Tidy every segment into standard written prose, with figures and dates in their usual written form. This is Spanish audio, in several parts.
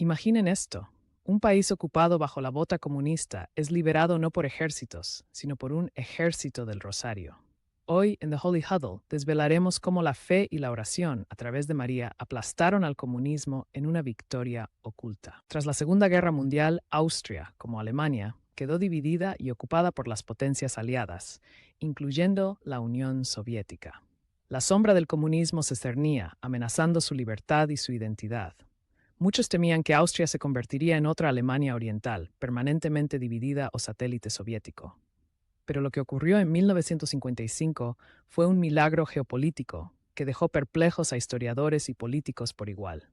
Imaginen esto. Un país ocupado bajo la bota comunista es liberado no por ejércitos, sino por un ejército del Rosario. Hoy, en The Holy Huddle, desvelaremos cómo la fe y la oración, a través de María, aplastaron al comunismo en una victoria oculta. Tras la Segunda Guerra Mundial, Austria, como Alemania, quedó dividida y ocupada por las potencias aliadas, incluyendo la Unión Soviética. La sombra del comunismo se cernía, amenazando su libertad y su identidad. Muchos temían que Austria se convertiría en otra Alemania oriental, permanentemente dividida o satélite soviético. Pero lo que ocurrió en 1955 fue un milagro geopolítico que dejó perplejos a historiadores y políticos por igual.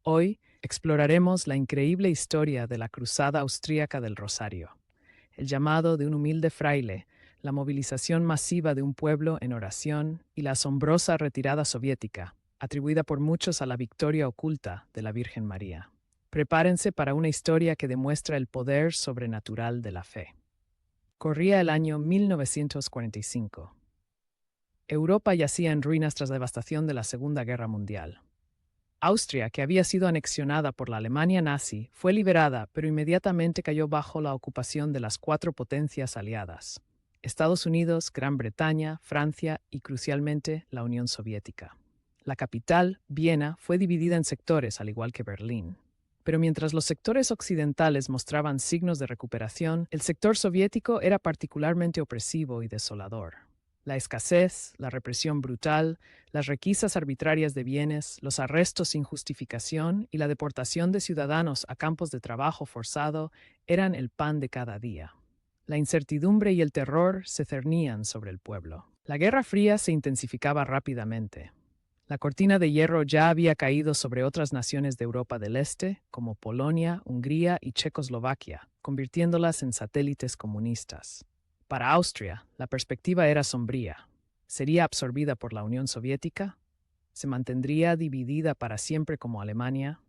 Hoy exploraremos la increíble historia de la Cruzada Austríaca del Rosario, el llamado de un humilde fraile, la movilización masiva de un pueblo en oración y la asombrosa retirada soviética, atribuida por muchos a la victoria oculta de la Virgen María. Prepárense para una historia que demuestra el poder sobrenatural de la fe. Corría el año 1945. Europa yacía en ruinas tras la devastación de la Segunda Guerra Mundial. Austria, que había sido anexionada por la Alemania nazi, fue liberada, pero inmediatamente cayó bajo la ocupación de las cuatro potencias aliadas: Estados Unidos, Gran Bretaña, Francia y, crucialmente, la Unión Soviética. La capital, Viena, fue dividida en sectores, al igual que Berlín. Pero mientras los sectores occidentales mostraban signos de recuperación, el sector soviético era particularmente opresivo y desolador. La escasez, la represión brutal, las requisas arbitrarias de bienes, los arrestos sin justificación y la deportación de ciudadanos a campos de trabajo forzado eran el pan de cada día. La incertidumbre y el terror se cernían sobre el pueblo. La Guerra Fría se intensificaba rápidamente. La cortina de hierro ya había caído sobre otras naciones de Europa del Este, como Polonia, Hungría y Checoslovaquia, convirtiéndolas en satélites comunistas. Para Austria, la perspectiva era sombría. ¿Sería absorbida por la Unión Soviética? ¿Se mantendría dividida para siempre como Alemania?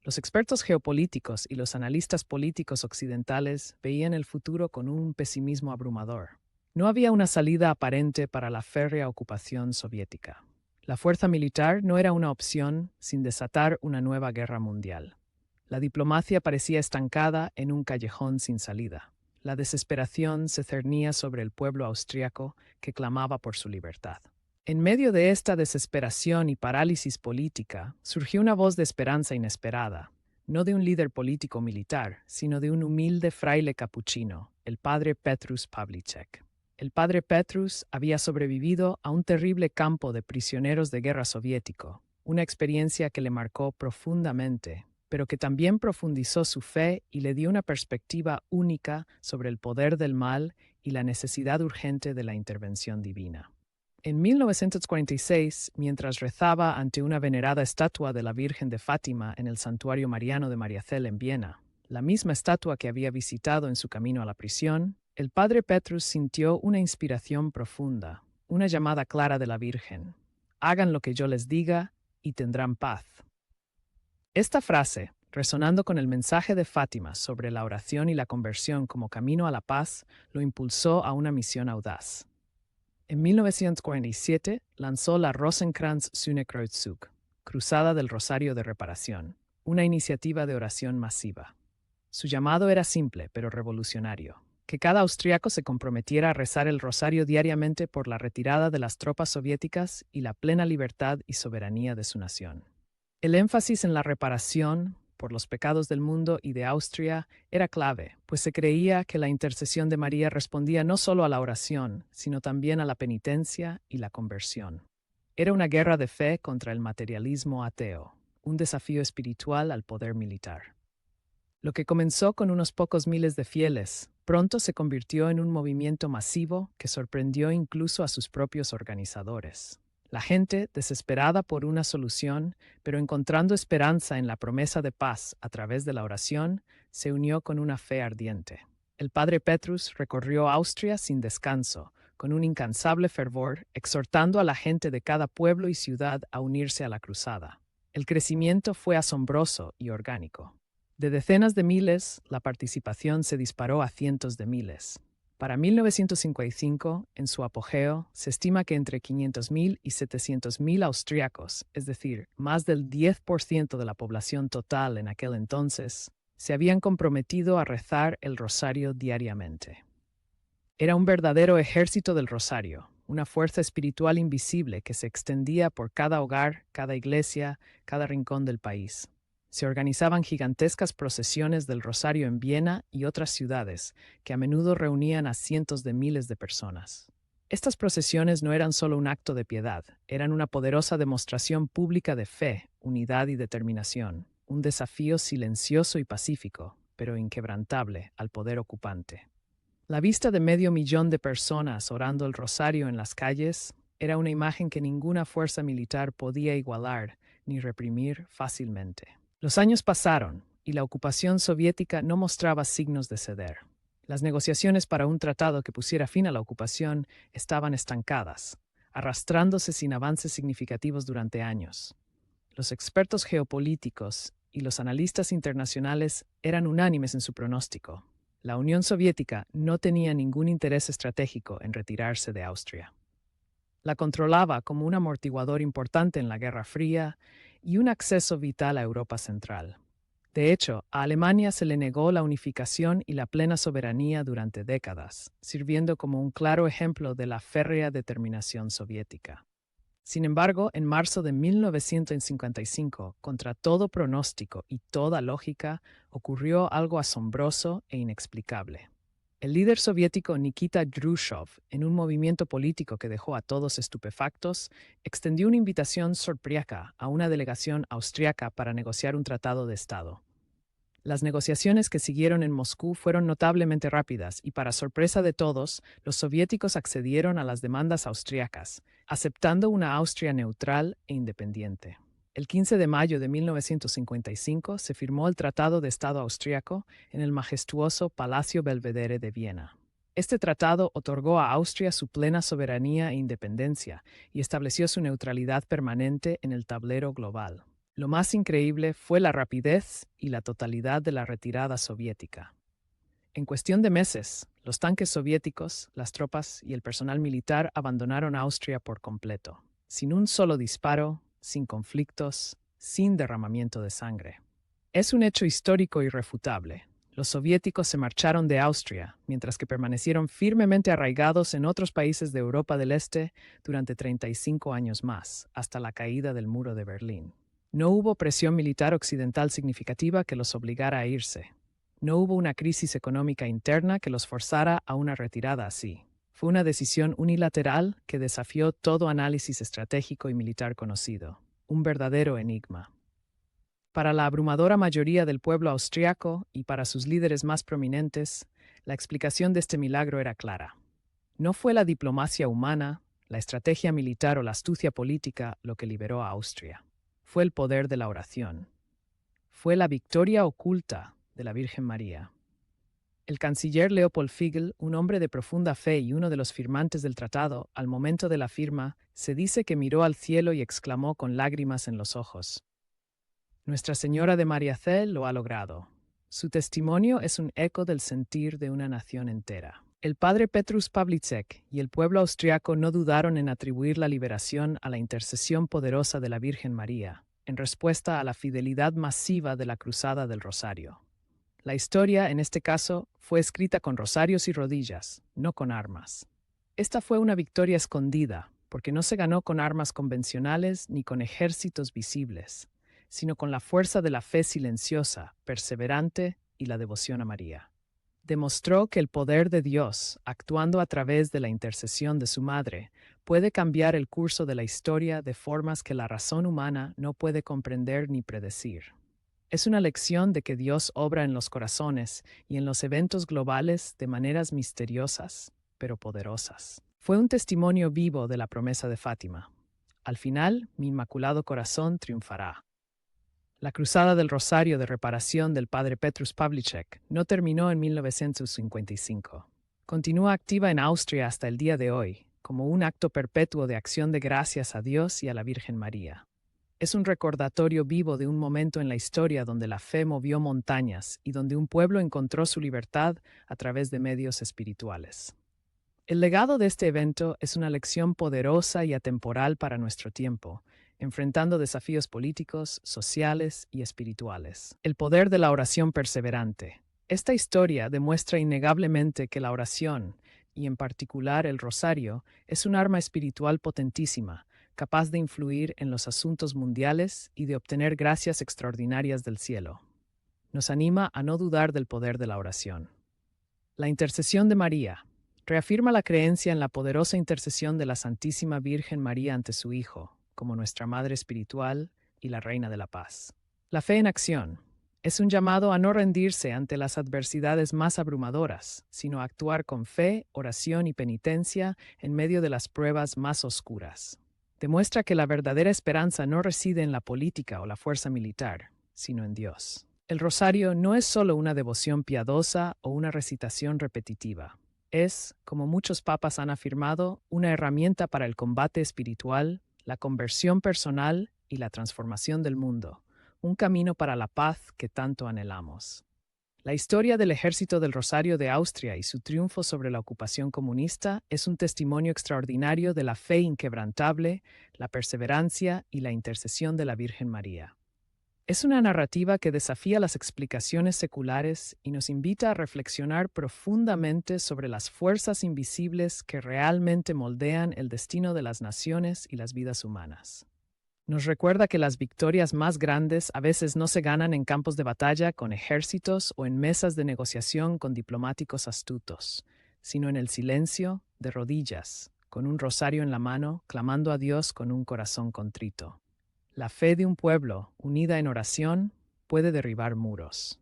Los expertos geopolíticos y los analistas políticos occidentales veían el futuro con un pesimismo abrumador. No había una salida aparente para la férrea ocupación soviética. La fuerza militar no era una opción sin desatar una nueva guerra mundial. La diplomacia parecía estancada en un callejón sin salida. La desesperación se cernía sobre el pueblo austriaco que clamaba por su libertad. En medio de esta desesperación y parálisis política, surgió una voz de esperanza inesperada, no de un líder político militar, sino de un humilde fraile capuchino, el padre Petrus Pavlicek. El padre Petrus había sobrevivido a un terrible campo de prisioneros de guerra soviético, una experiencia que le marcó profundamente, pero que también profundizó su fe y le dio una perspectiva única sobre el poder del mal y la necesidad urgente de la intervención divina. En 1946, mientras rezaba ante una venerada estatua de la Virgen de Fátima en el santuario mariano de Mariazell en Viena, la misma estatua que había visitado en su camino a la prisión, el padre Petrus sintió una inspiración profunda, una llamada clara de la Virgen: «Hagan lo que yo les diga y tendrán paz». Esta frase, resonando con el mensaje de Fátima sobre la oración y la conversión como camino a la paz, lo impulsó a una misión audaz. En 1947 lanzó la Rosenkranz-Sühne-Kreuzzug, Cruzada del Rosario de Reparación, una iniciativa de oración masiva. Su llamado era simple, pero revolucionario: que cada austriaco se comprometiera a rezar el rosario diariamente por la retirada de las tropas soviéticas y la plena libertad y soberanía de su nación. El énfasis en la reparación por los pecados del mundo y de Austria era clave, pues se creía que la intercesión de María respondía no solo a la oración, sino también a la penitencia y la conversión. Era una guerra de fe contra el materialismo ateo, un desafío espiritual al poder militar. Lo que comenzó con unos pocos miles de fieles, pronto se convirtió en un movimiento masivo que sorprendió incluso a sus propios organizadores. La gente, desesperada por una solución, pero encontrando esperanza en la promesa de paz a través de la oración, se unió con una fe ardiente. El padre Petrus recorrió Austria sin descanso, con un incansable fervor, exhortando a la gente de cada pueblo y ciudad a unirse a la cruzada. El crecimiento fue asombroso y orgánico. De decenas de miles, la participación se disparó a cientos de miles. Para 1955, en su apogeo, se estima que entre 500.000 y 700.000 austriacos, es decir, más del 10% de la población total en aquel entonces, se habían comprometido a rezar el rosario diariamente. Era un verdadero ejército del rosario, una fuerza espiritual invisible que se extendía por cada hogar, cada iglesia, cada rincón del país. Se organizaban gigantescas procesiones del rosario en Viena y otras ciudades, que a menudo reunían a cientos de miles de personas. Estas procesiones no eran solo un acto de piedad, eran una poderosa demostración pública de fe, unidad y determinación, un desafío silencioso y pacífico, pero inquebrantable al poder ocupante. La vista de 500.000 de personas orando el rosario en las calles era una imagen que ninguna fuerza militar podía igualar ni reprimir fácilmente. Los años pasaron y la ocupación soviética no mostraba signos de ceder. Las negociaciones para un tratado que pusiera fin a la ocupación estaban estancadas, arrastrándose sin avances significativos durante años. Los expertos geopolíticos y los analistas internacionales eran unánimes en su pronóstico. La Unión Soviética no tenía ningún interés estratégico en retirarse de Austria. La controlaba como un amortiguador importante en la Guerra Fría y un acceso vital a Europa Central. De hecho, a Alemania se le negó la unificación y la plena soberanía durante décadas, sirviendo como un claro ejemplo de la férrea determinación soviética. Sin embargo, en marzo de 1955, contra todo pronóstico y toda lógica, ocurrió algo asombroso e inexplicable. El líder soviético Nikita Khrushchev, en un movimiento político que dejó a todos estupefactos, extendió una invitación sorpresa a una delegación austriaca para negociar un tratado de Estado. Las negociaciones que siguieron en Moscú fueron notablemente rápidas y, para sorpresa de todos, los soviéticos accedieron a las demandas austriacas, aceptando una Austria neutral e independiente. El 15 de mayo de 1955 se firmó el Tratado de Estado austriaco en el majestuoso Palacio Belvedere de Viena. Este tratado otorgó a Austria su plena soberanía e independencia y estableció su neutralidad permanente en el tablero global. Lo más increíble fue la rapidez y la totalidad de la retirada soviética. En cuestión de meses, los tanques soviéticos, las tropas y el personal militar abandonaron Austria por completo, sin un solo disparo, sin conflictos, sin derramamiento de sangre. Es un hecho histórico irrefutable. Los soviéticos se marcharon de Austria, mientras que permanecieron firmemente arraigados en otros países de Europa del Este durante 35 años más, hasta la caída del muro de Berlín. No hubo presión militar occidental significativa que los obligara a irse. No hubo una crisis económica interna que los forzara a una retirada así. Fue una decisión unilateral que desafió todo análisis estratégico y militar conocido. Un verdadero enigma. Para la abrumadora mayoría del pueblo austriaco y para sus líderes más prominentes, la explicación de este milagro era clara. No fue la diplomacia humana, la estrategia militar o la astucia política lo que liberó a Austria. Fue el poder de la oración. Fue la victoria oculta de la Virgen María. El canciller Leopold Figl, un hombre de profunda fe y uno de los firmantes del tratado, al momento de la firma, se dice que miró al cielo y exclamó con lágrimas en los ojos: Nuestra Señora de Mariazell lo ha logrado. Su testimonio es un eco del sentir de una nación entera. El padre Petrus Pavlicek y el pueblo austriaco no dudaron en atribuir la liberación a la intercesión poderosa de la Virgen María, en respuesta a la fidelidad masiva de la Cruzada del Rosario. La historia, en este caso, fue escrita con rosarios y rodillas, no con armas. Esta fue una victoria escondida, porque no se ganó con armas convencionales ni con ejércitos visibles, sino con la fuerza de la fe silenciosa, perseverante y la devoción a María. Demostró que el poder de Dios, actuando a través de la intercesión de su madre, puede cambiar el curso de la historia de formas que la razón humana no puede comprender ni predecir. Es una lección de que Dios obra en los corazones y en los eventos globales de maneras misteriosas, pero poderosas. Fue un testimonio vivo de la promesa de Fátima. Al final, mi inmaculado corazón triunfará. La Cruzada del Rosario de reparación del padre Petrus Pavlicek no terminó en 1955. Continúa activa en Austria hasta el día de hoy, como un acto perpetuo de acción de gracias a Dios y a la Virgen María. Es un recordatorio vivo de un momento en la historia donde la fe movió montañas y donde un pueblo encontró su libertad a través de medios espirituales. El legado de este evento es una lección poderosa y atemporal para nuestro tiempo, enfrentando desafíos políticos, sociales y espirituales. El poder de la oración perseverante. Esta historia demuestra innegablemente que la oración, y en particular el rosario, es un arma espiritual potentísima, capaz de influir en los asuntos mundiales y de obtener gracias extraordinarias del cielo. Nos anima a no dudar del poder de la oración. La intercesión de María. Reafirma la creencia en la poderosa intercesión de la Santísima Virgen María ante su Hijo, como nuestra Madre Espiritual y la Reina de la Paz. La fe en acción. Es un llamado a no rendirse ante las adversidades más abrumadoras, sino a actuar con fe, oración y penitencia en medio de las pruebas más oscuras. Demuestra que la verdadera esperanza no reside en la política o la fuerza militar, sino en Dios. El rosario no es solo una devoción piadosa o una recitación repetitiva. Es, como muchos papas han afirmado, una herramienta para el combate espiritual, la conversión personal y la transformación del mundo, un camino para la paz que tanto anhelamos. La historia del Ejército del Rosario de Austria y su triunfo sobre la ocupación comunista es un testimonio extraordinario de la fe inquebrantable, la perseverancia y la intercesión de la Virgen María. Es una narrativa que desafía las explicaciones seculares y nos invita a reflexionar profundamente sobre las fuerzas invisibles que realmente moldean el destino de las naciones y las vidas humanas. Nos recuerda que las victorias más grandes a veces no se ganan en campos de batalla con ejércitos o en mesas de negociación con diplomáticos astutos, sino en el silencio, de rodillas, con un rosario en la mano, clamando a Dios con un corazón contrito. La fe de un pueblo, unida en oración, puede derribar muros.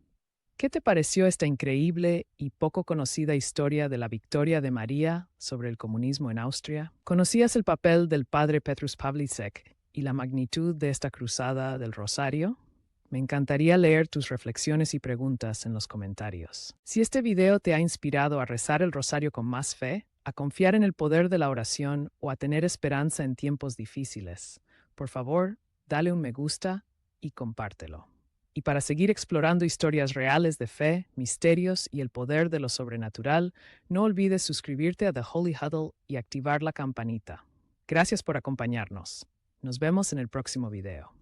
¿Qué te pareció esta increíble y poco conocida historia de la victoria de María sobre el comunismo en Austria? ¿Conocías el papel del padre Petrus Pavlicek y la magnitud de esta cruzada del Rosario? Me encantaría leer tus reflexiones y preguntas en los comentarios. Si este video te ha inspirado a rezar el Rosario con más fe, a confiar en el poder de la oración o a tener esperanza en tiempos difíciles, por favor, dale un me gusta y compártelo. Y para seguir explorando historias reales de fe, misterios y el poder de lo sobrenatural, no olvides suscribirte a The Holy Huddle y activar la campanita. Gracias por acompañarnos. Nos vemos en el próximo video.